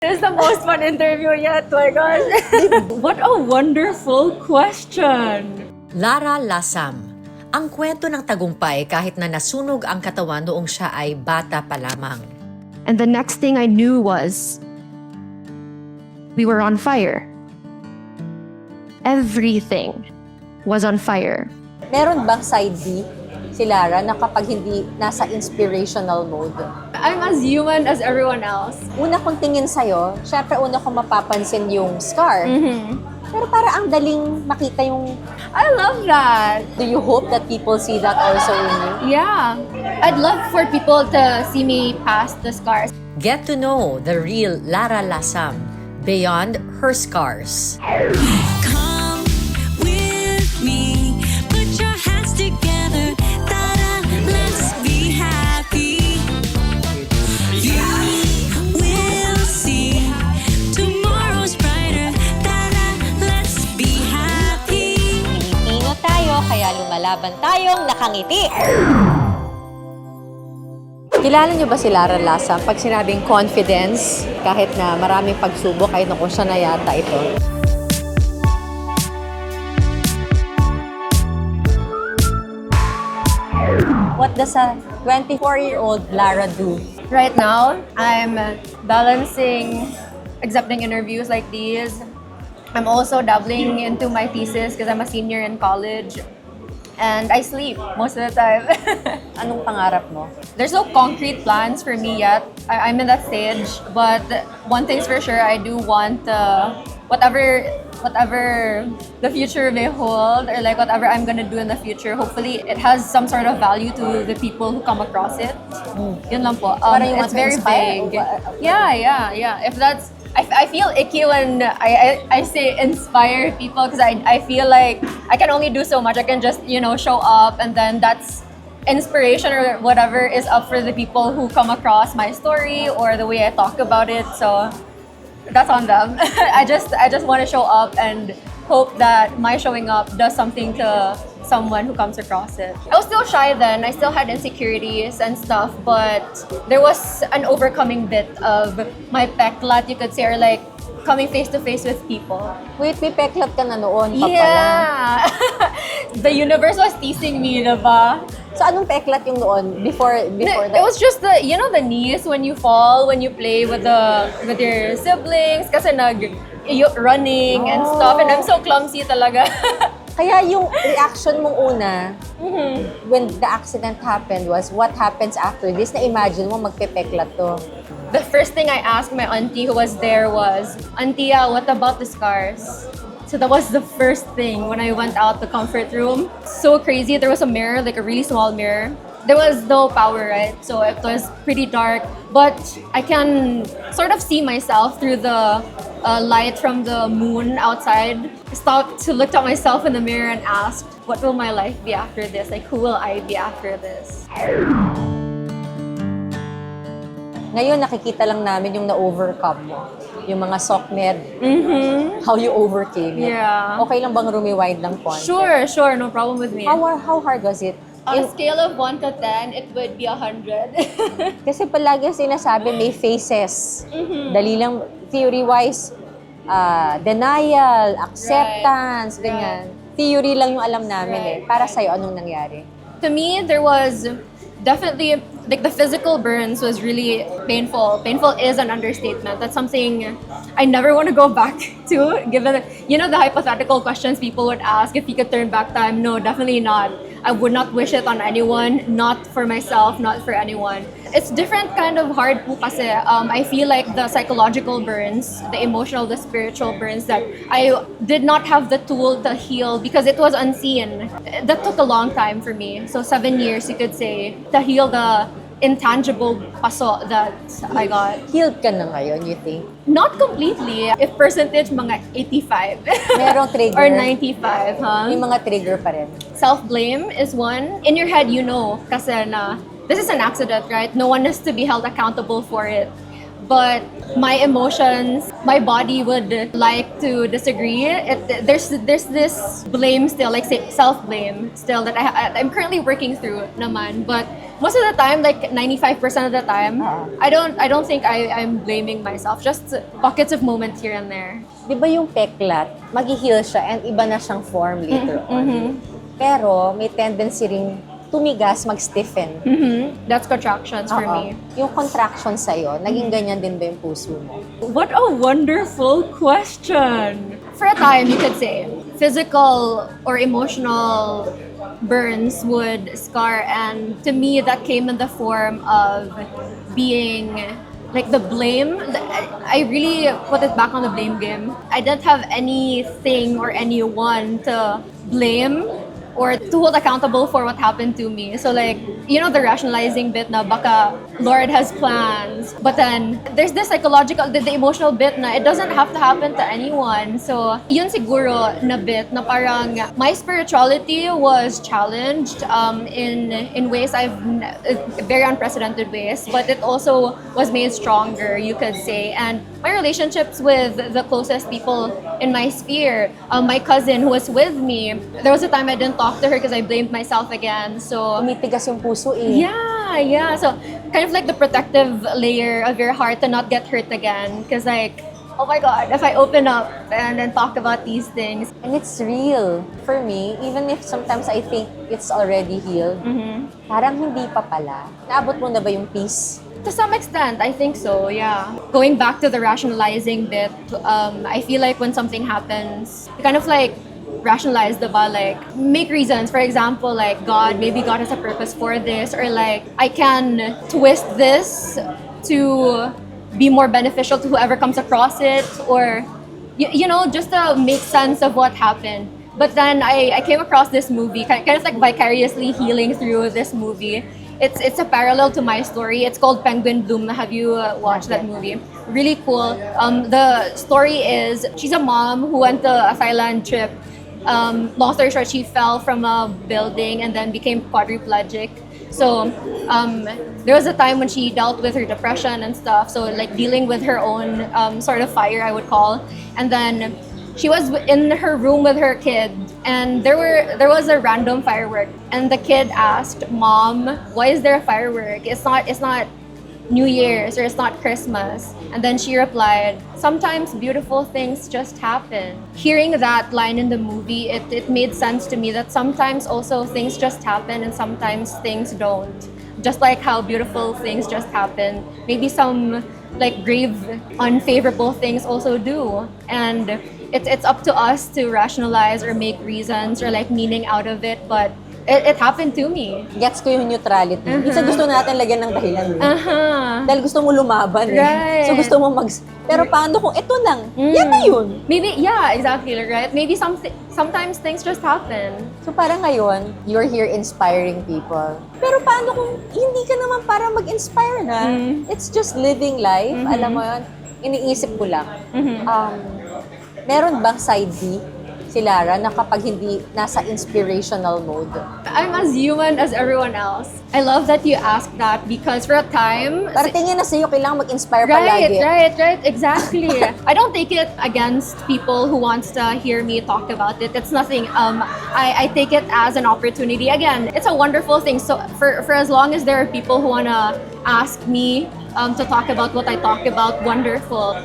This is the most fun interview yet. Oh my gosh. What a wonderful question. LARRA LASAM, ang kwento ng tagumpay kahit na nasunog ang katawan noong siya ay bata pa lamang. And the next thing I knew was we were on fire. Everything was on fire. Meron bang side B si Lara na kapag hindi nasa inspirational mode? I'm as human as everyone else. Una kong tingin sa'yo, syempre una kong mapapansin yung scar. Pero para ang daling makita yung... I love that. Do you hope that people see that also in you? Yeah. I'd love for people to see me past the scars. Get to know the real LARRA LASAM beyond her scars. Come with me, put your hands together, ta-da, let's be happy. You will see tomorrow's brighter, ta-da, let's be happy. Pilipino tayo, kaya lumalaban tayong nakangiti. Kilala niyo ba si Lara Lasam? Pag sinabing confidence, kahit na maraming pagsubok, kahit na kung siya na yata ito. What does a 24-year-old Lara do? Right now, I'm balancing accepting interviews like these. I'm also dabbling into my thesis because I'm a senior in college. And I sleep most of the time. Anong pangarap mo? There's no concrete plans for me yet. I'm in that stage. But one thing's for sure, I do want whatever the future may hold, or like whatever I'm gonna do in the future, hopefully it has some sort of value to the people who come across it. Yun lang po. Parang you It's want to very inspire? vague. Yeah. If that's... I feel icky when I say inspire people because I feel like I can only do so much. I can just, show up, and then that's inspiration or whatever is up for the people who come across my story or the way I talk about it. So that's on them. I just want to show up and hope that my showing up does something to someone who comes across it. I was still shy then. I still had insecurities and stuff, but there was an overcoming bit of my peklat, you could say, or like coming face to face with people. Wait, may peklat ka na noon pa pala. Yeah. The universe was teasing me, diba? So anong peklat yung noon before that? It was just the knees when you fall, when you play with your siblings, kasi running and stuff, and I'm so clumsy talaga. Kaya yung reaction mong una, when the accident happened was, what happens after this? Na-imagine mo magpepeklat to. The first thing I asked my auntie who was there was, "Auntie, what about the scars?" So that was the first thing when I went out the comfort room. So crazy. There was a mirror, like a really small mirror. There was no power, right? So it was pretty dark. But I can sort of see myself through the light from the moon outside. Stopped to look at myself in the mirror and asked, what will my life be after this? Like, who will I be after this? Ngayon, nakikita lang namin yung na-overcome mo. Yung mga SOCMED, how you overcame it. Yeah. Okay lang bang rewind ng konti? Sure, no problem with me. How hard was it? On a scale of 1 to 10, it would be 100. Kasi palagi sinasabi may phases. Dali lang, theory-wise, denial, acceptance, ganyan. Theory lang yung alam namin eh. Para sa'yo, anong nangyari? To me, there was definitely, like, the physical burns was really painful. Painful is an understatement. That's something I never want to go back to, given, the hypothetical questions people would ask if you could turn back time. No, definitely not. I would not wish it on anyone, not for myself, not for anyone. It's different kind of hard po kasi. I feel like the psychological burns, the emotional, the spiritual burns that I did not have the tool to heal because it was unseen. That took a long time for me. So 7 years, you could say, to heal the intangible paso that I got. Healed ka na ngayon, you think? Not completely. If percentage, mga 85. Merong trigger? Or 95, huh? May mga trigger pa rin. Self-blame is one. In your head, kasi na this is an accident, right? No one is to be held accountable for it. but my emotions, my body would like to disagree. There's this blame still, like say self-blame still that I'm currently working through naman. But most of the time, like 95% of the time, I don't think I'm blaming myself. Just pockets of moments here and there. Di ba yung peklat, mag-heal siya and iba na siyang form later on. Pero may tendency ring tumigas, mag-stiffen. That's contractions for me. Yung contraction sa'yo, naging ganyan din ba yung puso mo? What a wonderful question. For a time, you could say, physical or emotional burns would scar, and to me, that came in the form of being like the blame. I really put it back on the blame game. I didn't have anything or anyone to blame or to hold accountable for what happened to me. So like, you know, the rationalizing bit na baka Lord has plans. But then, there's this psychological, the emotional bit na it doesn't have to happen to anyone. So, yun siguro na bit na parang my spirituality was challenged in ways very unprecedented ways. But it also was made stronger, you could say. And my relationships with the closest people in my sphere, my cousin who was with me, there was a time I didn't talk to her because I blamed myself again. So Tumitigas yung puso eh. yeah. So kind of like the protective layer of your heart to not get hurt again. Because like, oh my God, if I open up and then talk about these things. And it's real. For me, even if sometimes I think it's already healed, parang hindi pa pala. Naabot mo na ba yung peace? To some extent, I think so, yeah. Going back to the rationalizing bit, I feel like when something happens, you kind of like rationalize diba? Like make reasons. For example, like maybe God has a purpose for this, or like I can twist this to be more beneficial to whoever comes across it, or you know, just to make sense of what happened. But then I came across this movie, kind of like vicariously healing through this movie. It's a parallel to my story. It's called Penguin Bloom. Have you watched that movie? Really cool. The story is she's a mom who went to a Thailand trip. Long story short, she fell from a building and then became quadriplegic. So there was a time when she dealt with her depression and stuff. So like dealing with her own sort of fire, I would call. And then she was in her room with her kid, and there was a random firework, and the kid asked, "Mom, why is there a firework? It's not New Year's or it's not Christmas." And then she replied, "Sometimes beautiful things just happen." Hearing that line in the movie, it made sense to me that sometimes also things just happen and sometimes things don't. Just like how beautiful things just happen, maybe some like grave, unfavorable things also do. And it's up to us to rationalize or make reasons or like meaning out of it, but it happened to me. Gets ko yung neutrality. Minsan gusto natin lagyan ng dahilan eh. Dahil gusto mo lumaban eh. Right. So gusto mo pero paano kung ito lang? Yan na yun. Maybe, yeah, exactly, right? Maybe sometimes things just happen. So parang ngayon, you're here inspiring people. Pero paano kung hindi ka naman para mag-inspire na? It's just living life. Alam mo yun, iniisip ko lang. Meron bang side B si Lara na kapag hindi nasa inspirational mode? I'm as human as everyone else. I love that you asked that because for a time... Para tingin na sa'yo, kailangan mag-inspire palagi. Right, exactly. I don't take it against people who wants to hear me talk about it. It's nothing. I take it as an opportunity. Again, it's a wonderful thing. So for as long as there are people who wanna ask me to talk about what I talk about, wonderful.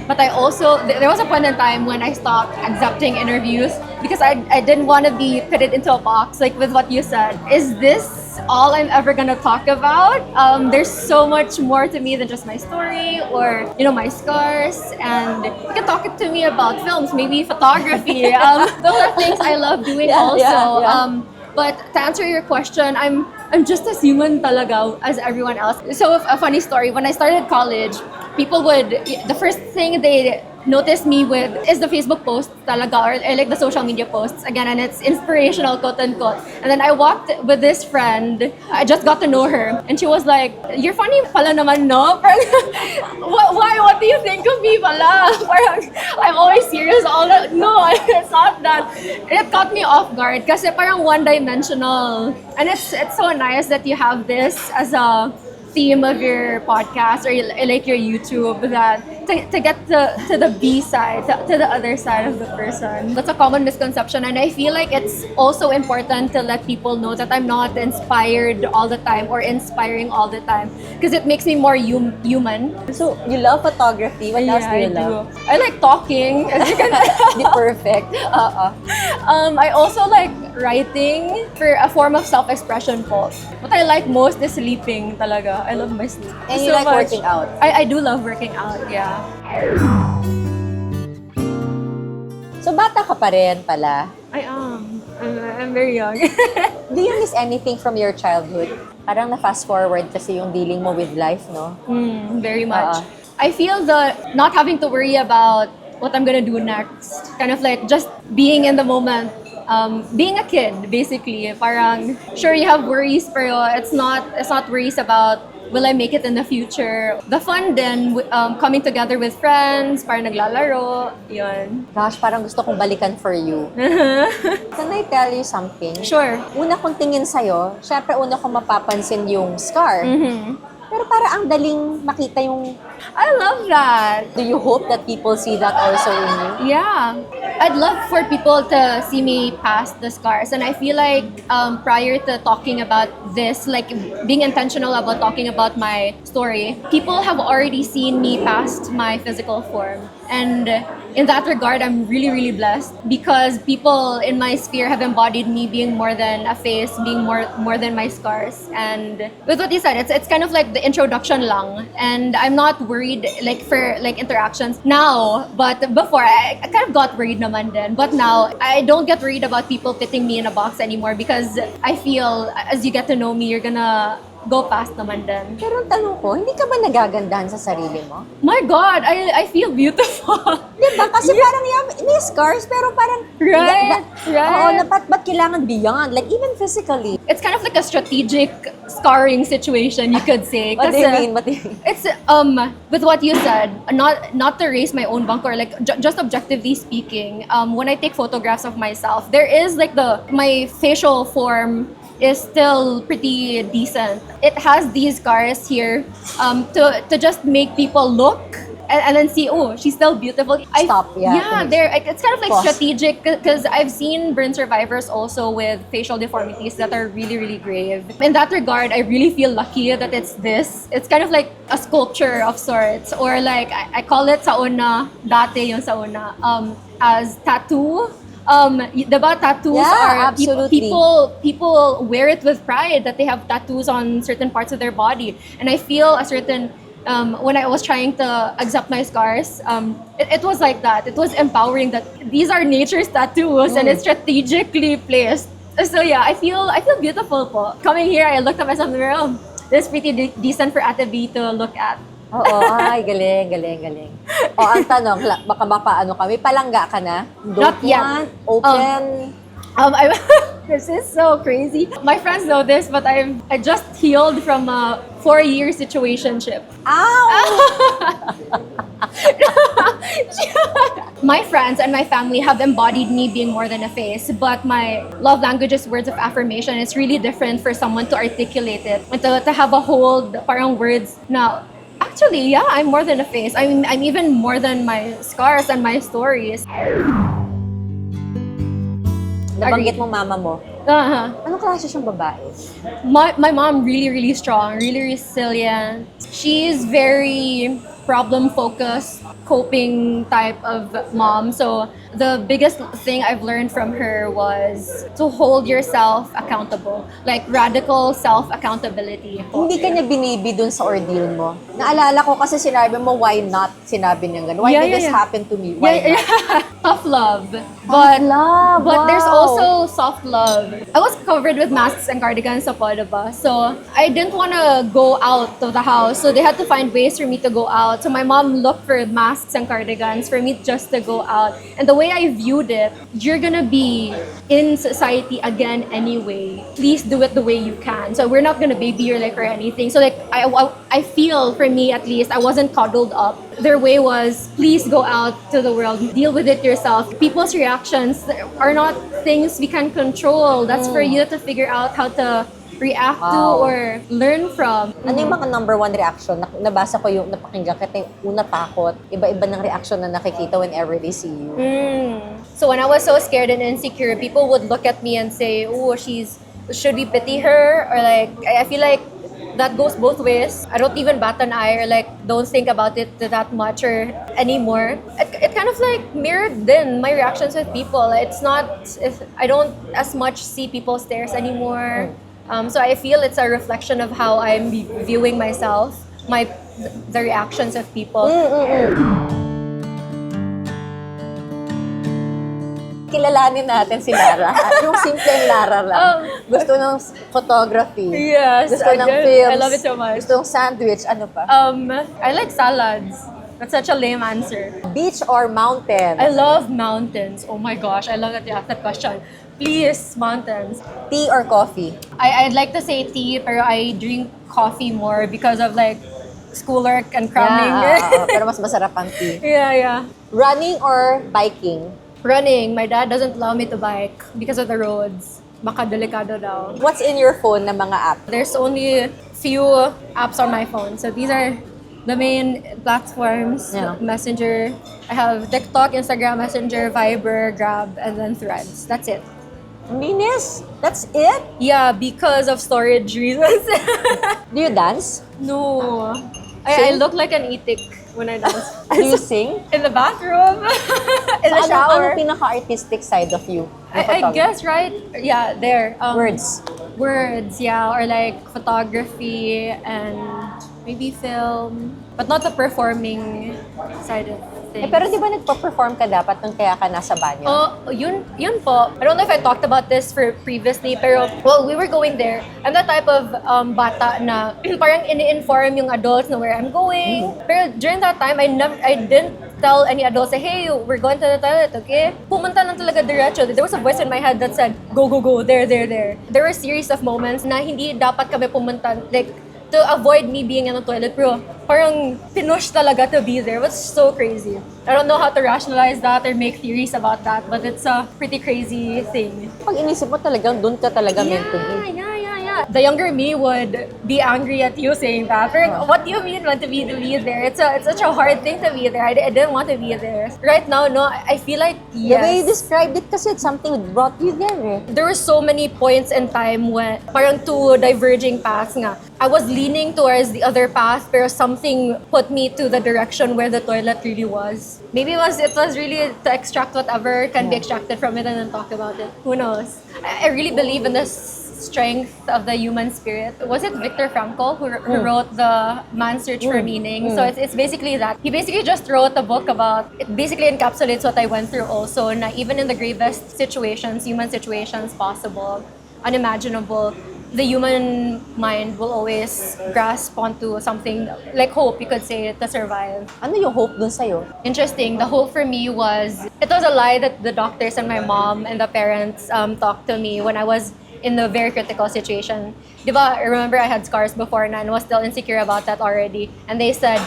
But I also, there was a point in time when I stopped accepting interviews because I didn't want to be fitted into a box, like with what you said. Is this all I'm ever gonna talk about? There's so much more to me than just my story or, you know, my scars. And you can talk to me about films, maybe photography. Those are things I love doing also. Yeah. But to answer your question, I'm just as human talaga as everyone else. So a funny story, when I started college, people the first thing they notice me with is the Facebook posts talaga or like the social media posts again, and it's inspirational, quote unquote. And then I walked with this friend, I just got to know her, and she was like, "You're funny pala naman, no?" Why? What do you think of me pala? Parang, I'm always serious all the... No, it's not that. It caught me off guard kasi parang one-dimensional. And it's so nice that you have this as a theme of your podcast or like your YouTube, that to get to the B side, to the other side of the person. That's a common misconception, and I feel like it's also important to let people know that I'm not inspired all the time or inspiring all the time, because it makes me more human. So, you love photography. What else do you love? I like talking, as you can Be perfect. I also like writing for a form of self-expression po. What I like most is sleeping talaga. I love my sleep. And you like working out? I do love working out, yeah. So, bata ka pa rin pala. I am. I'm very young. Do you miss anything from your childhood? Parang na-fast forward kasi yung dealing mo with life, no? Very much. I feel the not having to worry about what I'm gonna do next. Kind of like just being in the moment. Being a kid, basically. Parang, sure, you have worries, pero it's not worries about will I make it in the future. The fun then, coming together with friends, parang naglalaro, yun. Gosh, parang gusto kong balikan for you. Can I tell you something? Sure. Una kong tingin sa'yo, syempre una kong mapapansin yung scar. Pero para ang daling makita yung... I love that. Do you hope that people see that also in you? Yeah. I'd love for people to see me past the scars. And I feel like prior to talking about this, like being intentional about talking about my story, people have already seen me past my physical form. And in that regard, I'm really, really blessed because people in my sphere have embodied me being more than a face, being more than my scars. And with what you said, it's kind of like the introduction lang. And I'm not worried like for like interactions now, but before I kind of got worried naman din. But now I don't get worried about people fitting me in a box anymore because I feel as you get to know me, you're gonna go past naman din. Pero ang tanong ko, hindi ka ba nagagandahan sa sarili mo? My God, I feel beautiful. Diba? Kasi parang may scars, pero parang... Right. Oo, ba't kailangan beyond? Like, even physically. It's kind of like a strategic scarring situation, you could say. What do you Kasi mean? What do you mean? It's with what you said, not to raise my own bunk or like just objectively speaking. When I take photographs of myself, there is like my facial form is still pretty decent. It has these scars here to just make people look and then see, oh, she's still beautiful. Stop, yeah. It's kind of like Pause. strategic because I've seen burn survivors also with facial deformities that are really, really grave. In that regard, I really feel lucky that it's this. It's kind of like a sculpture of sorts, or like I call it sa una, dati yung sa una, as tattoo. Diba tattoos Yeah, are absolutely. people wear it with pride that they have tattoos on certain parts of their body, and I feel a certain when I was trying to accept my scars, it was like that. It was empowering that these are nature's tattoos and it's strategically placed. So yeah, I feel beautiful po. Coming here, I looked at myself in the mirror. This is pretty decent for Ate B to look at. Oo, ay, galing. O, ang tanong, baka mapaano kami, palangga ka na? Not yet. Open? This is so crazy. My friends know this, but I just healed from a 4-year situationship. My friends and my family have embodied me being more than a face, but my love language is words of affirmation. It's really different for someone to articulate it and to have a hold, parang words na, actually, yeah, I'm more than a face. I'm even more than my scars and my stories. Nabanggit mo mama mo. Uh-huh. Anong klase siyang babae? My mom really, really strong, really resilient. She's very problem-focused, coping type of mom. So the biggest thing I've learned from her was to hold yourself accountable, like radical self-accountability. Hindi ka niya binibi dun sa ordeal mo. Naalala ko kasi sinabi mo, why not? Sinabi niya gano'n. Why did this happen to me? Why not? Tough love. Love, But there's wow. also soft love. I was covered with masks and cardigans sa Podaba. So I didn't want to go out of the house. So they had to find ways for me to go out. So my mom looked for masks and cardigans for me just to go out. And the way I viewed it, you're gonna be in society again anyway. Please do it the way you can. So we're not gonna baby your leg or anything. So like I feel, for me at least, I wasn't coddled up. Their way was, please go out to the world, deal with it yourself. People's reactions are not things we can control. That's for you to figure out how to react to Wow. or learn from. Ano yung mga number one reaction? Nabasa ko yung napakinggan kita yung una takot. Iba-iba ng reaction na nakikita whenever they see you. So when I was so scared and insecure, people would look at me and say, "Oh, should we pity her?" Or like, I feel like that goes both ways. I don't even bat an eye or like don't think about it that much or anymore. It kind of like mirrored then my reactions with people. I don't as much see people's stares anymore. So I feel it's a reflection of how I'm viewing myself, the reactions of people. Kilalanin natin si Lara. Yung simpleng Lara lang. Gusto ng photography. Yes, Gusto I ng guess. films. I love it so much. Gusto ng sandwich. Ano pa? I like salads. That's such a lame answer. Beach or mountain? I love mountains. Oh my gosh, I love that you asked that question. Please, mountains. Tea or coffee? I'd like to say tea, pero I drink coffee more because of like schoolwork and cramming. Pero mas masarap ang tea. Yeah. Running or biking? Running. My dad doesn't allow me to bike because of the roads. Baka delikado daw. What's in your phone na mga app? There's only few apps on my phone. So these are the main platforms. Yeah. Messenger. I have TikTok, Instagram, Messenger, Viber, Grab, and then Threads. That's it. Linis? That's it? Yeah, because of storage reasons. Do you dance? No. I Sing? look like an itik when I dance. Do you sing? In the bathroom. In the Ano shower. pinaka-artistic side of you? I guess, right? Yeah, there. Words. Words, yeah. Or like photography and maybe film. But not the performing side of things. Pero di ba nagpa-perform ka dapat nung kaya ka nasa banyo? Oh, yun po. I don't know if I talked about this previously, pero well, we were going there. I'm the type of bata na parang ini-inform yung adults na where I'm going. Pero during that time, I didn't tell any adults, say, hey, we're going to the toilet, okay? Pumunta lang talaga diretso. There was a voice in my head that said, go, there. There were a series of moments na hindi dapat kami pumunta, like, to avoid me being in the toilet, bro. Parang pinush talaga to be there. It was so crazy. I don't know how to rationalize that or make theories about that, but it's a pretty crazy thing. Pag inisip mo talagang doon ka talaga meant to be. Yeah. The younger me would be angry at you saying that. Pero what do you mean want to be there? It's such a hard thing to be there. I didn't want to be there. Right now, no, I feel like yes. The way you described it kasi it's something that brought you there eh. There were so many points in time when parang two diverging paths nga. I was leaning towards the other path, pero something put me to the direction where the toilet really was. Maybe it was really to extract whatever can be extracted from it and then talk about it. Who knows? I really believe in this strength of the human spirit. Was it Viktor Frankl who wrote the Man's Search for Meaning? So it's basically that. He basically just wrote a book about, it basically encapsulates what I went through also, na even in the gravest situations, human situations possible, unimaginable, the human mind will always grasp onto something like hope, you could say, to survive. Ano yung hope dun sa'yo? Interesting. The hope for me was, it was a lie that the doctors and my mom and the parents talked to me when I was in a very critical situation. Diba, I remember I had scars before and was still insecure about that already. And they said,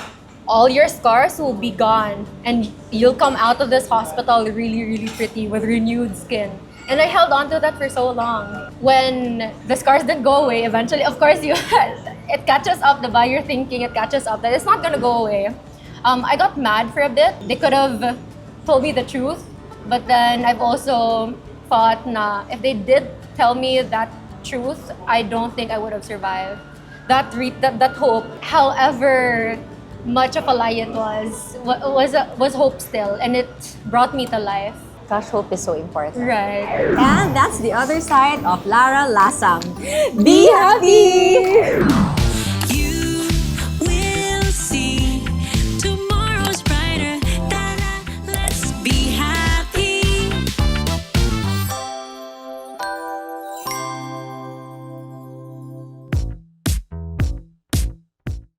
all your scars will be gone and you'll come out of this hospital really, really pretty with renewed skin. And I held on to that for so long. When the scars didn't go away, eventually, of course, it catches up, diba? You're thinking it catches up, that it's not gonna go away. I got mad for a bit. They could have told me the truth, but then I've also thought na if they did tell me that truth, I don't think I would have survived. That hope, however much of a lie it was hope still, and it brought me to life. Gosh, hope is so important. Right. And that's the other side of LARRA LASAM. Be happy!